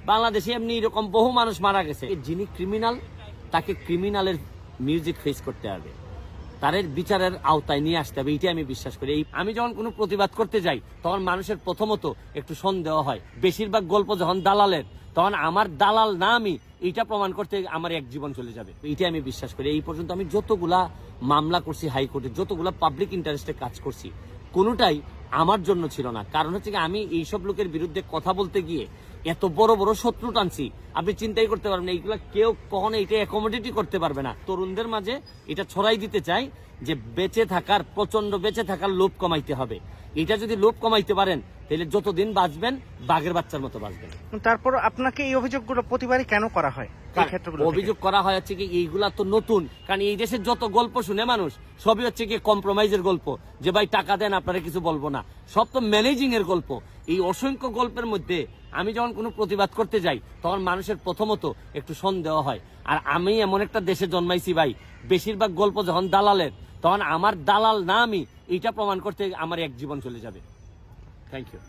বাংলাদেশে এমনি এরকম বহু মানুষ মারা গেছে। যিনি ক্রিমিনাল তাকে ক্রিমিনালের মিউজিক ফেস করতে হবে, তাদের বিচারের আওতায় নিয়ে আসতে হবে, এইটাই আমি বিশ্বাস করি। আমি যখন কোনো প্রতিবাদ করতে যাই তখন মানুষের প্রথমত একটু সন্দেহ হয়। বেশিরভাগ গল্প যখন দালালের, তখন আমার দালাল না আমি, এইটা প্রমাণ করতে আমার এক জীবন চলে যাবে, এইটাই আমি বিশ্বাস করি। এই পর্যন্ত আমি যতগুলা মামলা করছি হাইকোর্টে, যতগুলা পাবলিক ইন্টারেস্টে কাজ করছি, কোনোটাই আমার জন্য ছিল না। কারণ হচ্ছে কি, আমি এইসব লোকের বিরুদ্ধে কথা বলতে গিয়ে এত বড় বড় শত্রু টানছি, আপনি চিন্তাই করতে পারবেন না। এইগুলা কেউ কখনো এটা অ্যাকোমোডেটই করতে পারবে না। তরুণদের মাঝে এটা ছড়াই দিতে চাই যে বেঁচে থাকার, প্রচন্ড বেঁচে থাকার লোভ কমাইতে হবে। এটা যদি লোভ কমাইতে পারেন তাহলে যতদিন বাঁচবেন বাঘের বাচ্চার মতো বাঁচবেন। তারপর আপনাকে এই অভিযোগগুলো প্রতিবারই কেন করা হয়? এই ক্ষেত্রগুলো অভিযোগ করা হয় হচ্ছে কি, এইগুলা তো নতুন, কারণ এই দেশের যত গল্প শুনে মানুষ সবই হচ্ছে কি কম্প্রোমাইজের গল্প, যে ভাই টাকা দেন আপনারা কিছু বলবো না, সব তো ম্যানেজিং এর গল্প। এই অসংখ্য গল্পের মধ্যে আমি যখন কোনো প্রতিবাদ করতে যাই তখন মানুষের প্রথমত একটু সন্দেহ হয়। আর আমি এমন একটা দেশে জন্মাইছি ভাই, বেশিরভাগ গল্প যখন দালালের, তখন আমার দালাল না আমি, এইটা প্রমাণ করতে আমার এক জীবন চলে যাবে। Thank you.